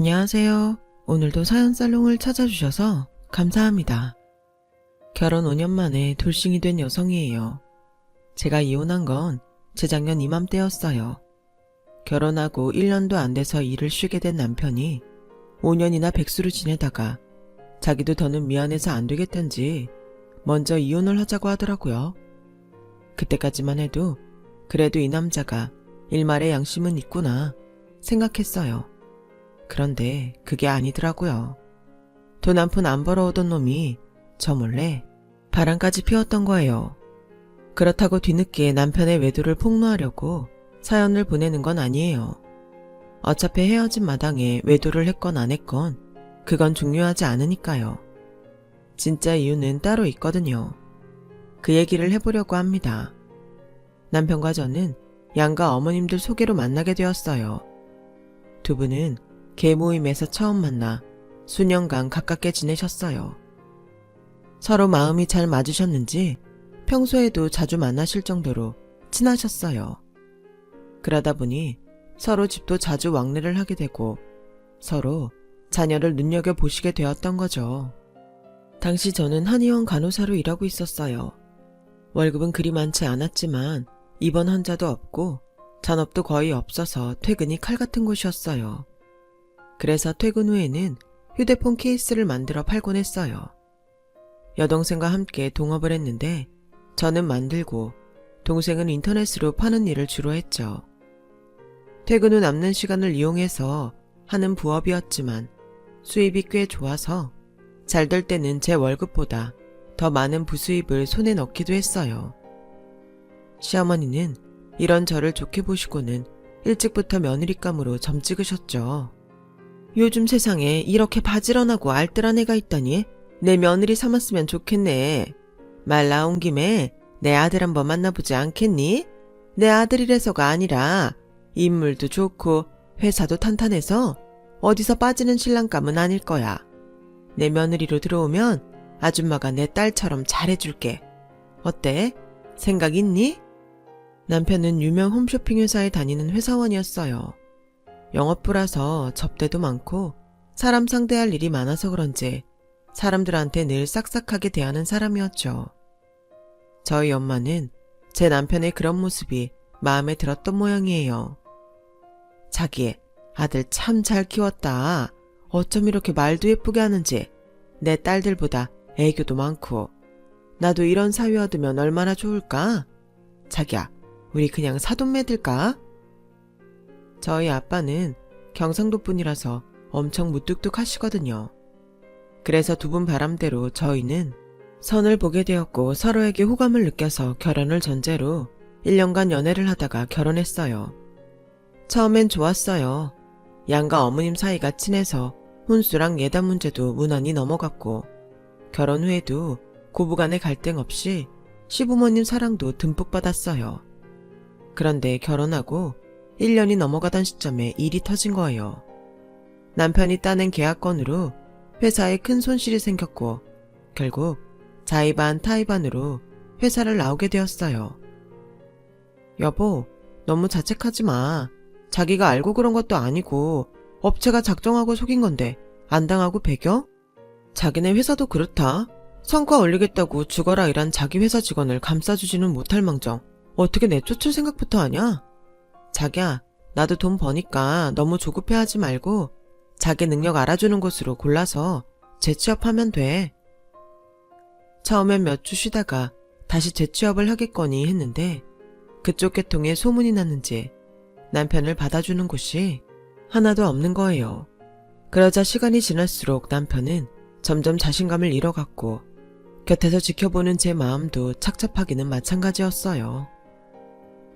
안녕하세요. 오늘도 사연살롱을 찾아주셔서 감사합니다. 결혼 5년 만에 돌싱이 된 여성이에요. 제가 이혼한 건 재작년 이맘때였어요. 결혼하고 1년도 안 돼서 일을 쉬게 된 남편이 5년이나 백수로 지내다가 자기도 더는 미안해서 안 되겠던지 먼저 이혼을 하자고 하더라고요. 그때까지만 해도 그래도 이 남자가 일말의 양심은 있구나 생각했어요. 그런데 그게 아니더라고요. 돈 한 푼 안 벌어오던 놈이 저 몰래 바람까지 피웠던 거예요. 그렇다고 뒤늦게 남편의 외도를 폭로하려고 사연을 보내는 건 아니에요. 어차피 헤어진 마당에 외도를 했건 안 했건 그건 중요하지 않으니까요. 진짜 이유는 따로 있거든요. 그 얘기를 해보려고 합니다. 남편과 저는 양가 어머님들 소개로 만나게 되었어요. 두 분은 계모임에서 처음 만나 수년간 가깝게 지내셨어요. 서로 마음이 잘 맞으셨는지 평소에도 자주 만나실 정도로 친하셨어요. 그러다 보니 서로 집도 자주 왕래를 하게 되고 서로 자녀를 눈여겨보시게 되었던 거죠. 당시 저는 한의원 간호사로 일하고 있었어요. 월급은 그리 많지 않았지만 입원 환자도 없고 잔업도 거의 없어서 퇴근이 칼 같은 곳이었어요. 그래서 퇴근 후에는 휴대폰 케이스를 만들어 팔곤 했어요. 여동생과 함께 동업을 했는데 저는 만들고 동생은 인터넷으로 파는 일을 주로 했죠. 퇴근 후 남는 시간을 이용해서 하는 부업이었지만 수입이 꽤 좋아서 잘 될 때는 제 월급보다 더 많은 부수입을 손에 넣기도 했어요. 시어머니는 이런 저를 좋게 보시고는 일찍부터 며느리감으로 점 찍으셨죠. 요즘 세상에 이렇게 바지런하고 알뜰한 애가 있다니 내 며느리 삼았으면 좋겠네. 말 나온 김에 내 아들 한번 만나보지 않겠니? 내 아들이라서가 아니라 인물도 좋고 회사도 탄탄해서 어디서 빠지는 신랑감은 아닐 거야. 내 며느리로 들어오면 아줌마가 내 딸처럼 잘해줄게. 어때? 생각 있니? 남편은 유명 홈쇼핑 회사에 다니는 회사원이었어요. 영업부라서 접대도 많고 사람 상대할 일이 많아서 그런지 사람들한테 늘 싹싹하게 대하는 사람이었죠. 저희 엄마는 제 남편의 그런 모습이 마음에 들었던 모양이에요. 자기 아들 참 잘 키웠다. 어쩜 이렇게 말도 예쁘게 하는지. 내 딸들보다 애교도 많고. 나도 이런 사위 얻으면 얼마나 좋을까? 자기야, 우리 그냥 사돈 맺을까? 저희 아빠는 경상도 분이라서 엄청 무뚝뚝하시거든요. 그래서 두 분 바람대로 저희는 선을 보게 되었고 서로에게 호감을 느껴서 결혼을 전제로 1년간 연애를 하다가 결혼했어요. 처음엔 좋았어요. 양가 어머님 사이가 친해서 혼수랑 예단 문제도 무난히 넘어갔고 결혼 후에도 고부간의 갈등 없이 시부모님 사랑도 듬뿍 받았어요. 그런데 결혼하고 1년이 넘어가던 시점에 일이 터진 거예요. 남편이 따낸 계약건으로 회사에 큰 손실이 생겼고 결국 자의반 타의반으로 회사를 나오게 되었어요. 여보, 너무 자책하지 마. 자기가 알고 그런 것도 아니고 업체가 작정하고 속인 건데 안 당하고 배겨? 자기네 회사도 그렇다. 성과 올리겠다고 죽어라 일한 자기 회사 직원을 감싸주지는 못할 망정 어떻게 내쫓을 생각부터 하냐? 자기야, 나도 돈 버니까 너무 조급해하지 말고 자기 능력 알아주는 곳으로 골라서 재취업하면 돼. 처음엔 몇 주 쉬다가 다시 재취업을 하겠거니 했는데 그쪽 계통에 소문이 났는지 남편을 받아주는 곳이 하나도 없는 거예요. 그러자 시간이 지날수록 남편은 점점 자신감을 잃어갔고 곁에서 지켜보는 제 마음도 착잡하기는 마찬가지였어요.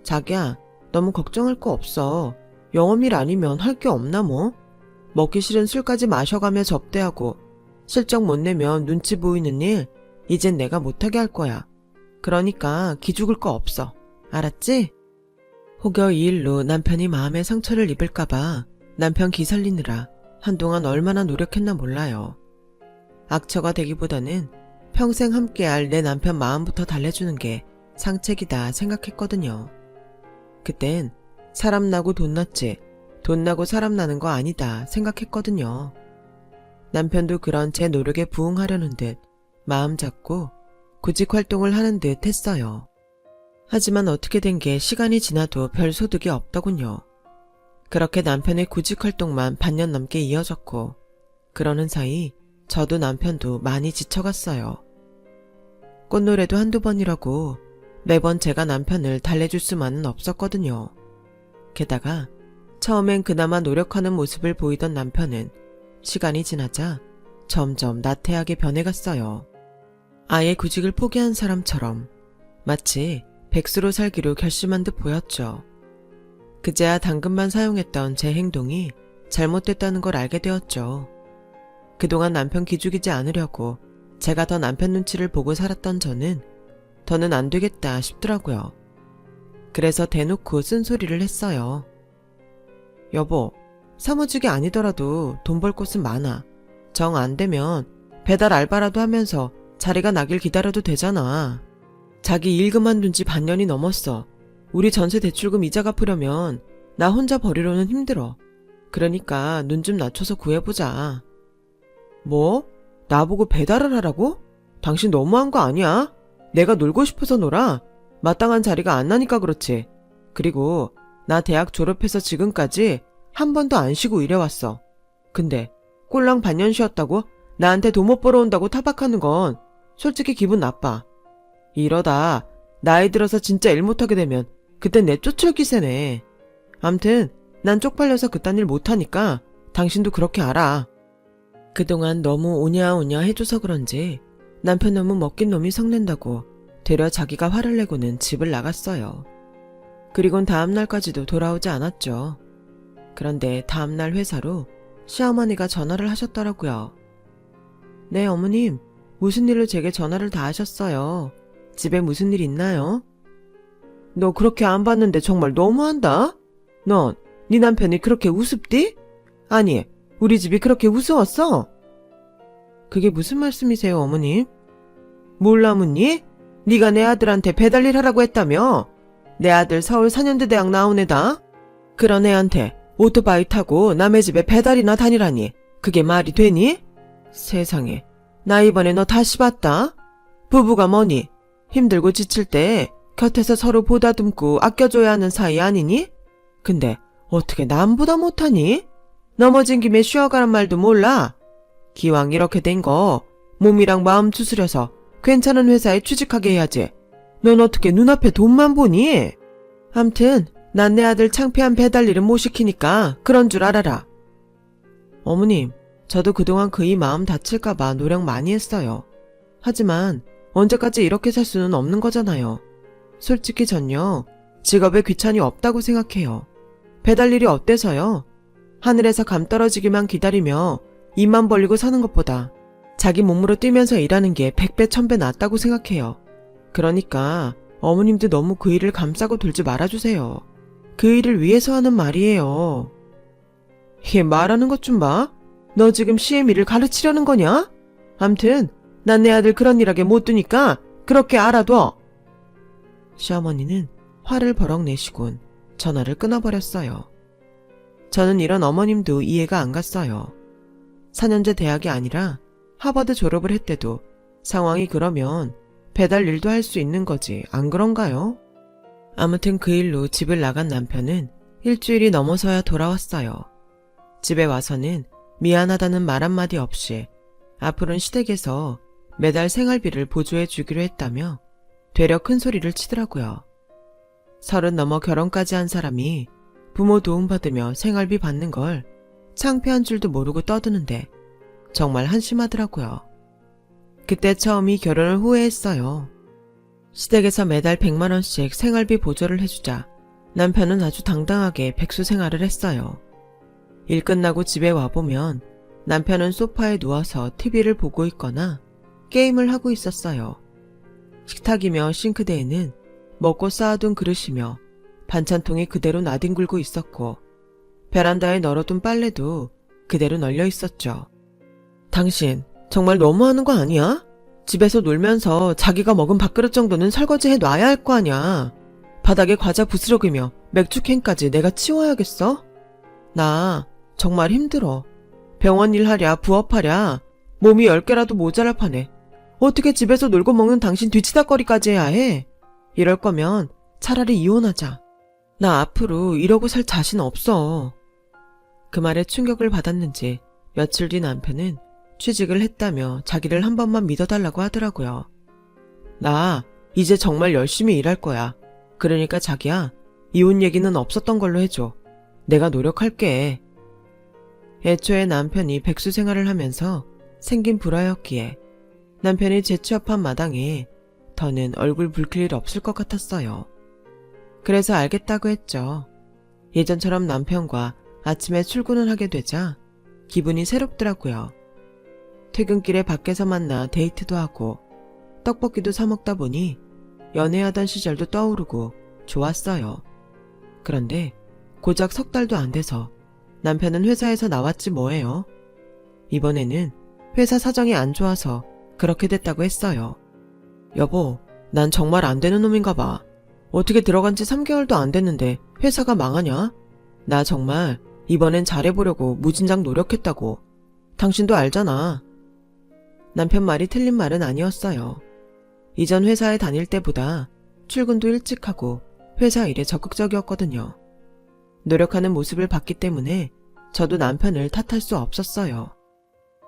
자기야, 너무 걱정할 거 없어. 영업일 아니면 할 게 없나 뭐? 먹기 싫은 술까지 마셔가며 접대하고 실적 못 내면 눈치 보이는 일 이젠 내가 못하게 할 거야. 그러니까 기죽을 거 없어. 알았지? 혹여 이 일로 남편이 마음의 상처를 입을까봐 남편 기살리느라 한동안 얼마나 노력했나 몰라요. 악처가 되기보다는 평생 함께할 내 남편 마음부터 달래주는 게 상책이다 생각했거든요. 그땐 사람 나고 돈 났지 돈 나고 사람 나는 거 아니다 생각했거든요. 남편도 그런 제 노력에 부응하려는 듯 마음 잡고 구직 활동을 하는 듯 했어요. 하지만 어떻게 된 게 시간이 지나도 별 소득이 없더군요. 그렇게 남편의 구직 활동만 반년 넘게 이어졌고, 그러는 사이 저도 남편도 많이 지쳐갔어요. 꽃노래도 한두 번이라고 매번 제가 남편을 달래줄 수만은 없었거든요. 게다가 처음엔 그나마 노력하는 모습을 보이던 남편은 시간이 지나자 점점 나태하게 변해갔어요. 아예 구직을 포기한 사람처럼 마치 백수로 살기로 결심한 듯 보였죠. 그제야 당근만 사용했던 제 행동이 잘못됐다는 걸 알게 되었죠. 그동안 남편 기죽이지 않으려고 제가 더 남편 눈치를 보고 살았던 저는 더는 안 되겠다 싶더라고요. 그래서 대놓고 쓴소리를 했어요. 여보, 사무직이 아니더라도 돈 벌 곳은 많아. 정 안 되면 배달 알바라도 하면서 자리가 나길 기다려도 되잖아. 자기 일 그만둔 지 반년이 넘었어. 우리 전세 대출금 이자 갚으려면 나 혼자 벌이로는 힘들어. 그러니까 눈 좀 낮춰서 구해보자. 뭐? 나보고 배달을 하라고? 당신 너무한 거 아니야? 내가 놀고 싶어서 놀아. 마땅한 자리가 안 나니까 그렇지. 그리고 나 대학 졸업해서 지금까지 한 번도 안 쉬고 일해왔어. 근데 꼴랑 반년 쉬었다고 나한테 돈 못 벌어온다고 타박하는 건 솔직히 기분 나빠. 이러다 나이 들어서 진짜 일 못하게 되면 그땐 내 쫓을 기세네. 암튼 난 쪽팔려서 그딴 일 못하니까 당신도 그렇게 알아. 그동안 너무 오냐오냐 해줘서 그런지 남편 놈은 먹긴 놈이 성낸다고 되려 자기가 화를 내고는 집을 나갔어요. 그리곤 다음날까지도 돌아오지 않았죠. 그런데 다음날 회사로 시어머니가 전화를 하셨더라고요. 네, 어머님. 무슨 일로 제게 전화를 다 하셨어요. 집에 무슨 일 있나요? 너 그렇게 안 봤는데 정말 너무한다? 넌 네 남편이 그렇게 우습디? 아니, 우리 집이 그렇게 우스웠어? 그게 무슨 말씀이세요, 어머님? 몰라 묻니? 네가 내 아들한테 배달일 하라고 했다며? 내 아들 서울 4년대 대학 나온 애다? 그런 애한테 오토바이 타고 남의 집에 배달이나 다니라니 그게 말이 되니? 세상에, 나 이번에 너 다시 봤다? 부부가 뭐니? 힘들고 지칠 때 곁에서 서로 보다듬고 아껴줘야 하는 사이 아니니? 근데 어떻게 남보다 못하니? 넘어진 김에 쉬어가란 말도 몰라? 기왕 이렇게 된 거 몸이랑 마음 추스려서 괜찮은 회사에 취직하게 해야지. 넌 어떻게 눈앞에 돈만 보니? 암튼 난 내 아들 창피한 배달 일은 못 시키니까 그런 줄 알아라. 어머님, 저도 그동안 그이 마음 다칠까봐 노력 많이 했어요. 하지만 언제까지 이렇게 살 수는 없는 거잖아요. 솔직히 전요, 직업에 귀천이 없다고 생각해요. 배달 일이 어때서요? 하늘에서 감 떨어지기만 기다리며 입만 벌리고 사는 것보다 자기 몸으로 뛰면서 일하는 게 100배 1000배 낫다고 생각해요. 그러니까 어머님도 너무 그 일을 감싸고 돌지 말아주세요. 그 일을 위해서 하는 말이에요. 얘 말하는 것 좀 봐. 너 지금 시엠 일을 가르치려는 거냐? 암튼 난 내 아들 그런 일하게 못 두니까 그렇게 알아둬. 시어머니는 화를 버럭 내시곤 전화를 끊어버렸어요. 저는 이런 어머님도 이해가 안 갔어요. 4년제 대학이 아니라 하버드 졸업을 했대도 상황이 그러면 배달 일도 할 수 있는 거지, 안 그런가요? 아무튼 그 일로 집을 나간 남편은 일주일이 넘어서야 돌아왔어요. 집에 와서는 미안하다는 말 한마디 없이 앞으로는 시댁에서 매달 생활비를 보조해 주기로 했다며 되려 큰 소리를 치더라고요. 30 넘어 결혼까지 한 사람이 부모 도움받으며 생활비 받는 걸 창피한 줄도 모르고 떠드는데 정말 한심하더라고요. 그때 처음 이 결혼을 후회했어요. 시댁에서 매달 100만 원씩 생활비 보조를 해주자 남편은 아주 당당하게 백수 생활을 했어요. 일 끝나고 집에 와보면 남편은 소파에 누워서 TV를 보고 있거나 게임을 하고 있었어요. 식탁이며 싱크대에는 먹고 쌓아둔 그릇이며 반찬통이 그대로 나뒹굴고 있었고 베란다에 널어둔 빨래도 그대로 널려 있었죠. 당신 정말 너무하는 거 아니야? 집에서 놀면서 자기가 먹은 밥그릇 정도는 설거지해 놔야 할 거 아냐. 바닥에 과자 부스러기며 맥주캔까지 내가 치워야겠어? 나 정말 힘들어. 병원 일하랴 부업하랴 몸이 10개라도 모자랄 판에 어떻게 집에서 놀고 먹는 당신 뒤치다꺼리까지 해야 해? 이럴 거면 차라리 이혼하자. 나 앞으로 이러고 살 자신 없어. 그 말에 충격을 받았는지 며칠 뒤 남편은 취직을 했다며 자기를 한 번만 믿어달라고 하더라고요. 나 이제 정말 열심히 일할 거야. 그러니까 자기야, 이혼 얘기는 없었던 걸로 해줘. 내가 노력할게. 애초에 남편이 백수 생활을 하면서 생긴 불화였기에 남편이 재취업한 마당에 더는 얼굴 붉힐 일 없을 것 같았어요. 그래서 알겠다고 했죠. 예전처럼 남편과 아침에 출근을 하게 되자 기분이 새롭더라고요. 퇴근길에 밖에서 만나 데이트도 하고 떡볶이도 사 먹다 보니 연애하던 시절도 떠오르고 좋았어요. 그런데 고작 석 달도 안 돼서 남편은 회사에서 나왔지 뭐예요. 이번에는 회사 사정이 안 좋아서 그렇게 됐다고 했어요. 여보, 난 정말 안 되는 놈인가 봐. 어떻게 들어간 지 3개월도 안 됐는데 회사가 망하냐? 나 정말 이번엔 잘해보려고 무진장 노력했다고. 당신도 알잖아. 남편 말이 틀린 말은 아니었어요. 이전 회사에 다닐 때보다 출근도 일찍 하고 회사 일에 적극적이었거든요. 노력하는 모습을 봤기 때문에 저도 남편을 탓할 수 없었어요.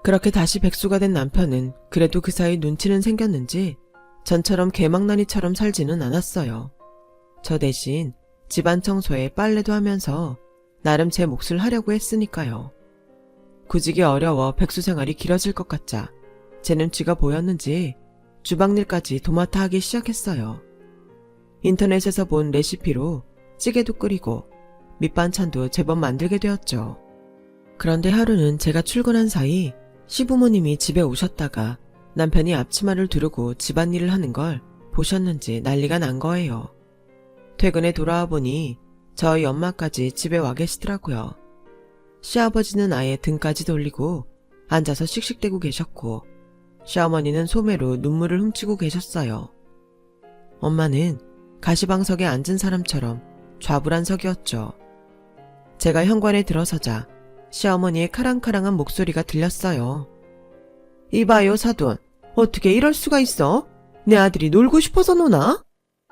그렇게 다시 백수가 된 남편은 그래도 그 사이 눈치는 생겼는지 전처럼 개망나니처럼 살지는 않았어요. 저 대신 집안 청소에 빨래도 하면서 나름 제 몫을 하려고 했으니까요. 구직이 어려워 백수 생활이 길어질 것 같자 제 눈치가 보였는지 주방일까지 도맡아 하기 시작했어요. 인터넷에서 본 레시피로 찌개도 끓이고 밑반찬도 제법 만들게 되었죠. 그런데 하루는 제가 출근한 사이 시부모님이 집에 오셨다가 남편이 앞치마를 두르고 집안일을 하는 걸 보셨는지 난리가 난 거예요. 퇴근에 돌아와 보니 저희 엄마까지 집에 와 계시더라고요. 시아버지는 아예 등까지 돌리고 앉아서 씩씩대고 계셨고 시어머니는 소매로 눈물을 훔치고 계셨어요. 엄마는 가시방석에 앉은 사람처럼 좌불안석이었죠. 제가 현관에 들어서자 시어머니의 카랑카랑한 목소리가 들렸어요. 이봐요 사돈, 어떻게 이럴 수가 있어? 내 아들이 놀고 싶어서 노나?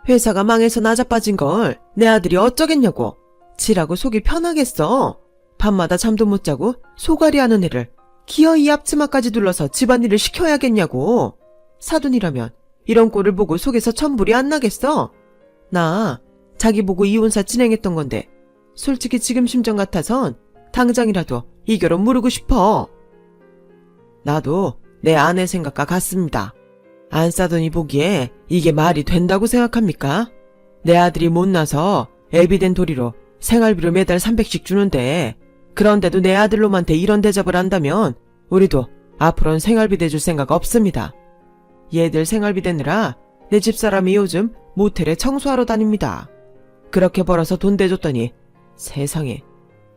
회사가 망해서 나자빠진 걸 내 아들이 어쩌겠냐고. 지라고 속이 편하겠어. 밤마다 잠도 못 자고 소갈이 하는 애를 기어이 앞치마까지 둘러서 집안일을 시켜야겠냐고. 사돈이라면 이런 꼴을 보고 속에서 천불이 안 나겠어? 나 자기 보고 이혼사 진행했던 건데 솔직히 지금 심정 같아선 당장이라도 이 결혼 무르고 싶어. 나도 내 아내 생각과 같습니다. 안 싸더니 보기에 이게 말이 된다고 생각합니까? 내 아들이 못나서 애비된 도리로 생활비를 매달 300씩 주는데 그런데도 내 아들놈한테 이런 대접을 한다면 우리도 앞으로는 생활비 대줄 생각 없습니다. 얘들 생활비 대느라 내 집사람이 요즘 모텔에 청소하러 다닙니다. 그렇게 벌어서 돈 대줬더니 세상에.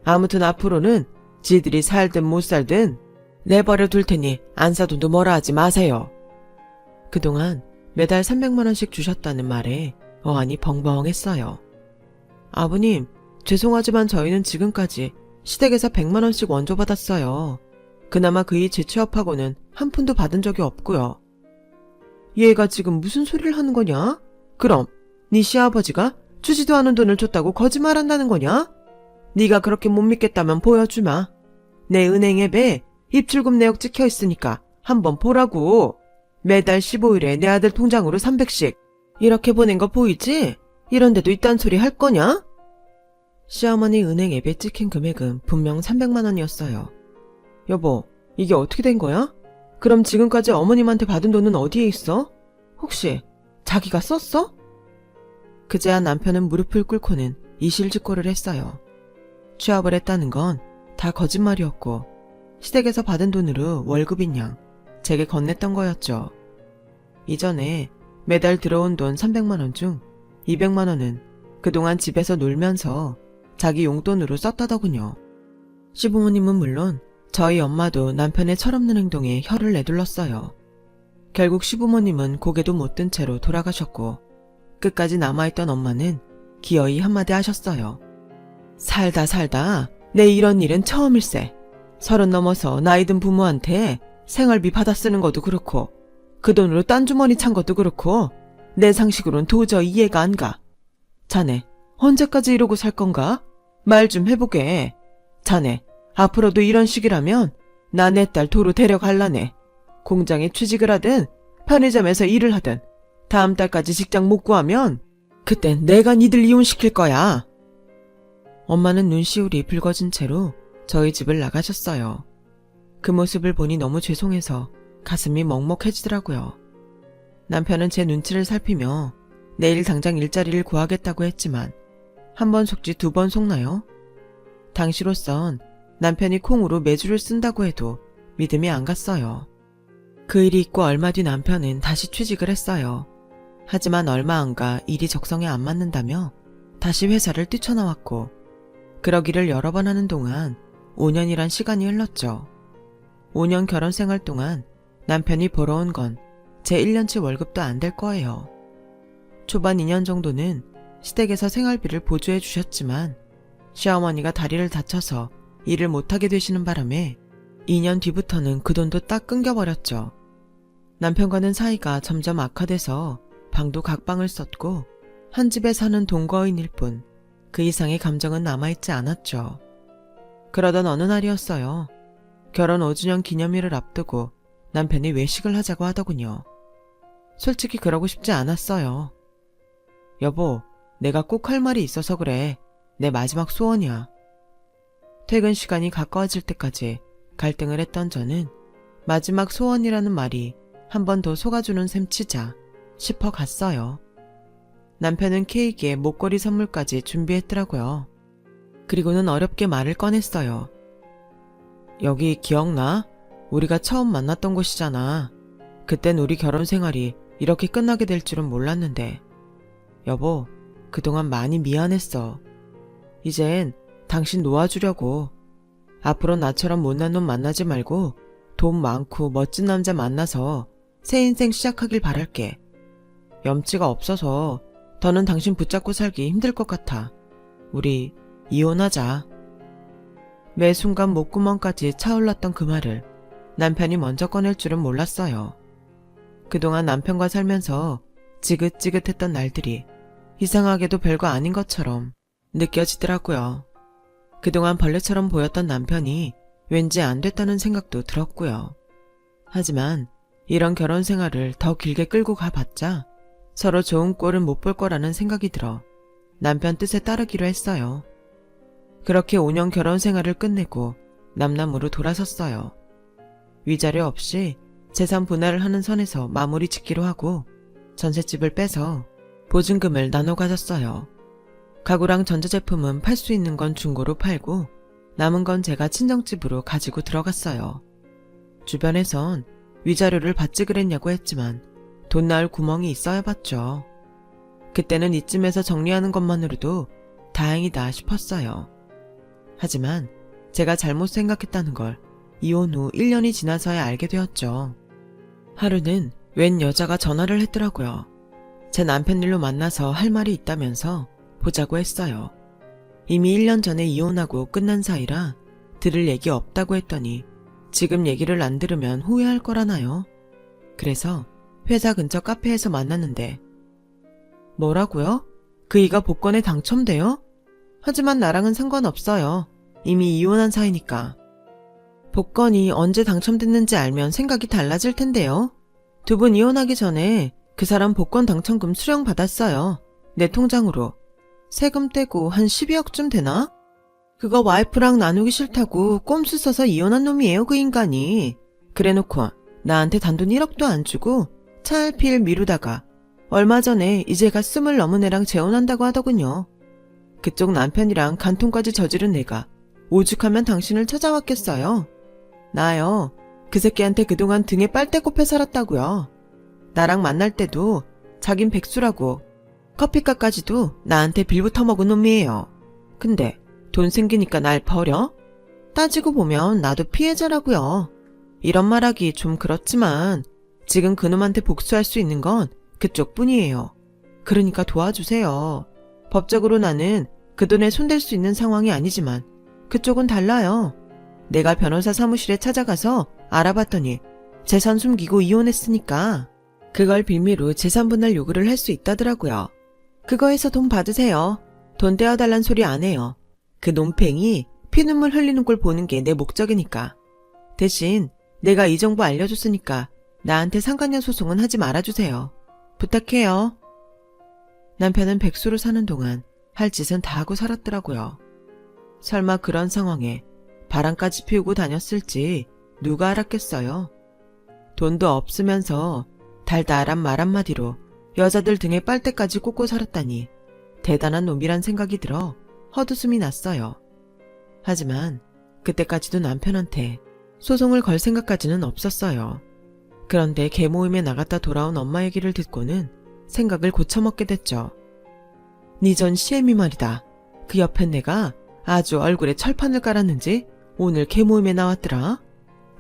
아무튼 앞으로는 지들이 살든 못 살든 내버려 둘 테니 안 사돈도 뭐라 하지 마세요. 그동안 매달 300만 원씩 주셨다는 말에 어안이 벙벙했어요. 아버님, 죄송하지만 저희는 지금까지 시댁에서 100만 원씩 원조 받았어요. 그나마 그이 재취업하고는 한 푼도 받은 적이 없고요. 얘가 지금 무슨 소리를 하는 거냐? 그럼 네 시아버지가 주지도 않은 돈을 줬다고 거짓말한다는 거냐? 네가 그렇게 못 믿겠다면 보여주마. 내 은행 앱에 입출금 내역 찍혀 있으니까 한번 보라고. 매달 15일에 내 아들 통장으로 300씩 이렇게 보낸 거 보이지? 이런데도 이딴 소리 할 거냐? 시어머니 은행 앱에 찍힌 금액은 분명 300만 원이었어요. 여보, 이게 어떻게 된 거야? 그럼 지금까지 어머님한테 받은 돈은 어디에 있어? 혹시 자기가 썼어? 그제야 남편은 무릎을 꿇고는 이실직고를 했어요. 취업을 했다는 건 다 거짓말이었고 시댁에서 받은 돈으로 월급인 양 제게 건넸던 거였죠. 이전에 매달 들어온 돈 300만 원 중 200만 원은 그동안 집에서 놀면서 자기 용돈으로 썼다더군요. 시부모님은 물론 저희 엄마도 남편의 철없는 행동에 혀를 내둘렀어요. 결국 시부모님은 고개도 못 든 채로 돌아가셨고 끝까지 남아있던 엄마는 기어이 한마디 하셨어요. 살다 내 이런 일은 처음일세. 30 넘어서 나이 든 부모한테 생활비 받아 쓰는 것도 그렇고 그 돈으로 딴 주머니 찬 것도 그렇고 내 상식으론 도저히 이해가 안 가. 자네 언제까지 이러고 살 건가? 말 좀 해보게. 자네 앞으로도 이런 식이라면 나 내 딸 도로 데려갈라네. 공장에 취직을 하든 편의점에서 일을 하든 다음 달까지 직장 못 구하면 그땐 내가 니들 이혼시킬 거야. 엄마는 눈시울이 붉어진 채로 저희 집을 나가셨어요. 그 모습을 보니 너무 죄송해서 가슴이 먹먹해지더라고요. 남편은 제 눈치를 살피며 내일 당장 일자리를 구하겠다고 했지만 한 번 속지 2번 속나요? 당시로선 남편이 콩으로 매주를 쓴다고 해도 믿음이 안 갔어요. 그 일이 있고 얼마 뒤 남편은 다시 취직을 했어요. 하지만 얼마 안 가 일이 적성에 안 맞는다며 다시 회사를 뛰쳐나왔고 그러기를 여러 번 하는 동안 5년이란 시간이 흘렀죠. 5년 결혼 생활 동안 남편이 벌어온 건 제 1년치 월급도 안 될 거예요. 초반 2년 정도는 시댁에서 생활비를 보조해 주셨지만 시어머니가 다리를 다쳐서 일을 못하게 되시는 바람에 2년 뒤부터는 그 돈도 딱 끊겨버렸죠. 남편과는 사이가 점점 악화돼서 방도 각방을 썼고 한 집에 사는 동거인일 뿐 그 이상의 감정은 남아있지 않았죠. 그러던 어느 날이었어요. 결혼 5주년 기념일을 앞두고 남편이 외식을 하자고 하더군요. 솔직히 그러고 싶지 않았어요. 여보, 내가 꼭 할 말이 있어서 그래. 내 마지막 소원이야. 퇴근 시간이 가까워질 때까지 갈등을 했던 저는 마지막 소원이라는 말이 한 번 더 속아주는 셈 치자 싶어 갔어요. 남편은 케이크에 목걸이 선물까지 준비했더라고요. 그리고는 어렵게 말을 꺼냈어요. 여기 기억나? 우리가 처음 만났던 곳이잖아. 그땐 우리 결혼 생활이 이렇게 끝나게 될 줄은 몰랐는데. 여보, 그동안 많이 미안했어. 이젠 당신 놓아주려고. 앞으로 나처럼 못난 놈 만나지 말고 돈 많고 멋진 남자 만나서 새 인생 시작하길 바랄게. 염치가 없어서 더는 당신 붙잡고 살기 힘들 것 같아. 우리 이혼하자. 매 순간 목구멍까지 차올랐던 그 말을 남편이 먼저 꺼낼 줄은 몰랐어요. 그동안 남편과 살면서 지긋지긋했던 날들이 이상하게도 별거 아닌 것처럼 느껴지더라고요. 그동안 벌레처럼 보였던 남편이 왠지 안 됐다는 생각도 들었고요. 하지만 이런 결혼 생활을 더 길게 끌고 가봤자 서로 좋은 꼴은 못 볼 거라는 생각이 들어 남편 뜻에 따르기로 했어요. 그렇게 5년 결혼 생활을 끝내고 남남으로 돌아섰어요. 위자료 없이 재산 분할을 하는 선에서 마무리 짓기로 하고 전셋집을 빼서 보증금을 나눠 가졌어요. 가구랑 전자제품은 팔 수 있는 건 중고로 팔고 남은 건 제가 친정집으로 가지고 들어갔어요. 주변에선 위자료를 받지 그랬냐고 했지만 돈 나올 구멍이 있어야 받죠. 그때는 이쯤에서 정리하는 것만으로도 다행이다 싶었어요. 하지만 제가 잘못 생각했다는 걸 이혼 후 1년이 지나서야 알게 되었죠. 하루는 웬 여자가 전화를 했더라고요. 제 남편 일로 만나서 할 말이 있다면서 보자고 했어요. 이미 1년 전에 이혼하고 끝난 사이라 들을 얘기 없다고 했더니 지금 얘기를 안 들으면 후회할 거라나요? 그래서 회사 근처 카페에서 만났는데 뭐라고요? 그이가 복권에 당첨돼요? 하지만 나랑은 상관없어요. 이미 이혼한 사이니까. 복권이 언제 당첨됐는지 알면 생각이 달라질 텐데요. 2분 이혼하기 전에 그 사람 복권 당첨금 수령 받았어요. 내 통장으로. 세금 떼고 한 12억쯤 되나? 그거 와이프랑 나누기 싫다고 꼼수 써서 이혼한 놈이에요, 그 인간이. 그래놓고 나한테 단돈 1억도 안 주고 차일피일 미루다가 얼마 전에 이제가 20 넘은 애랑 재혼한다고 하더군요. 그쪽 남편이랑 간통까지 저지른 애가 오죽하면 당신을 찾아왔겠어요. 나요. 그 새끼한테 그동안 등에 빨대 꼽혀 살았다고요. 나랑 만날 때도 자긴 백수라고 커피값까지도 나한테 빌부터 먹은 놈이에요. 근데 돈 생기니까 날 버려? 따지고 보면 나도 피해자라고요. 이런 말하기 좀 그렇지만 지금 그놈한테 복수할 수 있는 건 그쪽뿐이에요. 그러니까 도와주세요. 법적으로 나는 그 돈에 손댈 수 있는 상황이 아니지만 그쪽은 달라요. 내가 변호사 사무실에 찾아가서 알아봤더니 재산 숨기고 이혼했으니까 그걸 빌미로 재산 분할 요구를 할 수 있다더라고요. 그거에서 돈 받으세요. 돈 떼어달란 소리 안 해요. 그 논팽이 피눈물 흘리는 걸 보는 게 내 목적이니까. 대신 내가 이 정보 알려줬으니까 나한테 상간녀 소송은 하지 말아주세요. 부탁해요. 남편은 백수로 사는 동안 할 짓은 다 하고 살았더라고요. 설마 그런 상황에 바람까지 피우고 다녔을지 누가 알았겠어요. 돈도 없으면서 달달한 말 한마디로 여자들 등에 빨대까지 꽂고 살았다니 대단한 놈이란 생각이 들어 헛웃음이 났어요. 하지만 그때까지도 남편한테 소송을 걸 생각까지는 없었어요. 그런데 개모임에 나갔다 돌아온 엄마 얘기를 듣고는 생각을 고쳐먹게 됐죠. 니 전 시애미 말이다. 그 옆에 내가 아주 얼굴에 철판을 깔았는지 오늘 개모임에 나왔더라.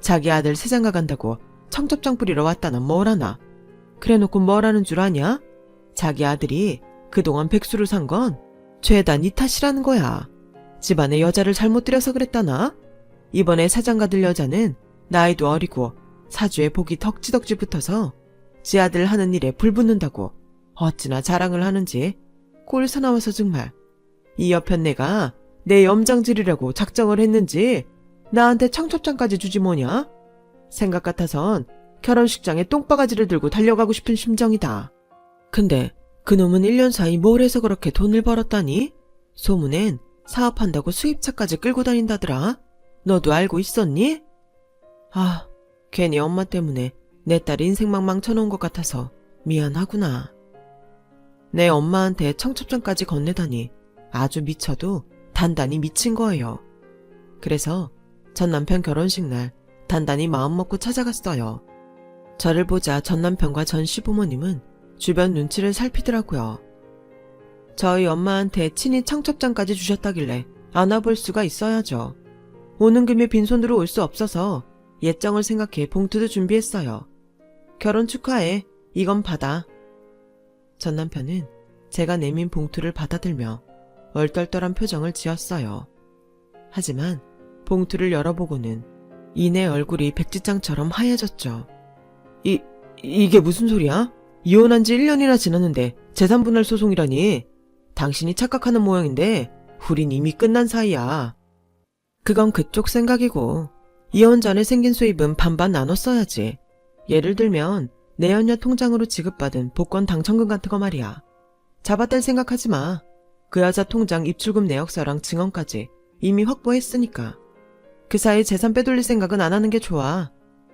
자기 아들 세장가 간다고 청첩장 뿌리러 왔다나 뭐라나. 그래놓고 뭐라는 줄 아냐? 자기 아들이 그동안 백수로 산 건 죄다 니 탓이라는 거야. 집안에 여자를 잘못 들여서 그랬다나? 이번에 사장가 들 여자는 나이도 어리고 사주에 복이 덕지덕지 붙어서 지 아들 하는 일에 불 붙는다고 어찌나 자랑을 하는지 꼴 사나워서 정말. 이 옆엔 내가 내 염장질이라고 작정을 했는지 나한테 청첩장까지 주지 뭐냐? 생각 같아선 결혼식장에 똥바가지를 들고 달려가고 싶은 심정이다. 근데 그놈은 1년 사이 뭘 해서 그렇게 돈을 벌었다니? 소문엔 사업한다고 수입차까지 끌고 다닌다더라. 너도 알고 있었니? 아, 괜히 엄마 때문에 내 딸 인생망 망쳐놓은 것 같아서 미안하구나. 내 엄마한테 청첩장까지 건네다니 아주 미쳐도 단단히 미친 거예요. 그래서 전 남편 결혼식 날 단단히 마음먹고 찾아갔어요. 저를 보자 전 남편과 전 시부모님은 주변 눈치를 살피더라고요. 저희 엄마한테 친히 청첩장까지 주셨다길래 안아볼 수가 있어야죠. 오는 김에 빈손으로 올 수 없어서 예정을 생각해 봉투도 준비했어요. 결혼 축하해. 이건 받아. 전 남편은 제가 내민 봉투를 받아들며 얼떨떨한 표정을 지었어요. 하지만 봉투를 열어보고는 이내 얼굴이 백지장처럼 하얘졌죠. 이게 무슨 소리야? 이혼한 지 1년이나 지났는데 재산 분할 소송이라니. 당신이 착각하는 모양인데 우린 이미 끝난 사이야. 그건 그쪽 생각이고 이혼 전에 생긴 수입은 반반 나눴어야지. 예를 들면 내연녀 통장으로 지급받은 복권 당첨금 같은 거 말이야. 잡아뗄 생각하지 마. 그 여자 통장 입출금 내역서랑 증언까지 이미 확보했으니까. 그 사이 재산 빼돌릴 생각은 안 하는 게 좋아.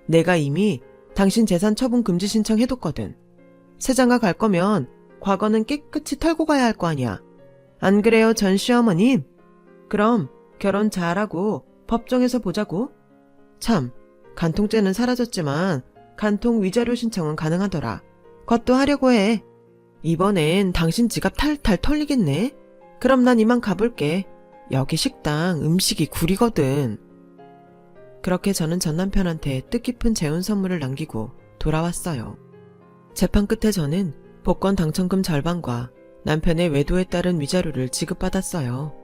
내가 이미 당신 재산 처분 금지 신청해뒀거든. 세장가 갈 거면 과거는 깨끗이 털고 가야 할 거 아니야. 안 그래요, 전 시어머님? 그럼 결혼 잘하고 법정에서 보자고. 참, 간통죄는 사라졌지만 간통 위자료 신청은 가능하더라. 그것도 하려고 해. 이번엔 당신 지갑 탈탈 털리겠네. 그럼 난 이만 가볼게. 여기 식당 음식이 구리거든. 그렇게 저는 전 남편한테 뜻깊은 재혼 선물을 남기고 돌아왔어요. 재판 끝에 저는 복권 당첨금 절반과 남편의 외도에 따른 위자료를 지급받았어요.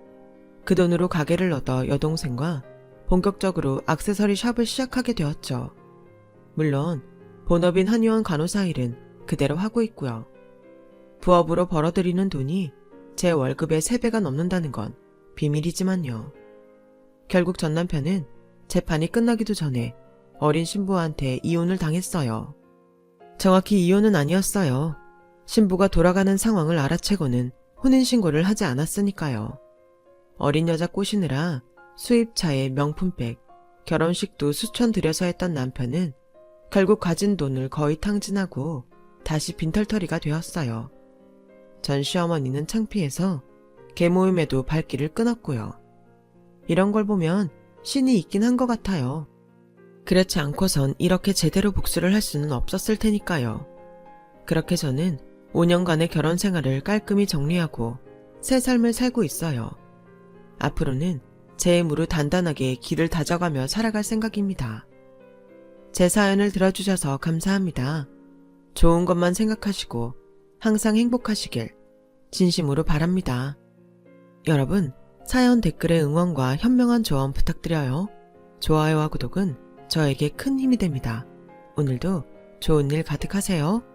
그 돈으로 가게를 얻어 여동생과 본격적으로 액세서리 샵을 시작하게 되었죠. 물론 본업인 한의원 간호사 일은 그대로 하고 있고요. 부업으로 벌어들이는 돈이 제 월급의 3배가 넘는다는 건 비밀이지만요. 결국 전 남편은 재판이 끝나기도 전에 어린 신부한테 이혼을 당했어요. 정확히 이혼은 아니었어요. 신부가 돌아가는 상황을 알아채고는 혼인신고를 하지 않았으니까요. 어린 여자 꼬시느라 수입차에 명품백, 결혼식도 수천 들여서 했던 남편은 결국 가진 돈을 거의 탕진하고 다시 빈털터리가 되었어요. 전 시어머니는 창피해서 개모임에도 발길을 끊었고요. 이런 걸 보면 신이 있긴 한 것 같아요. 그렇지 않고선 이렇게 제대로 복수를 할 수는 없었을 테니까요. 그렇게 저는 5년간의 결혼 생활을 깔끔히 정리하고 새 삶을 살고 있어요. 앞으로는 제 힘으로 단단하게 길을 다져가며 살아갈 생각입니다. 제 사연을 들어주셔서 감사합니다. 좋은 것만 생각하시고 항상 행복하시길 진심으로 바랍니다. 여러분, 사연 댓글에 응원과 현명한 조언 부탁드려요. 좋아요와 구독은 저에게 큰 힘이 됩니다. 오늘도 좋은 일 가득하세요.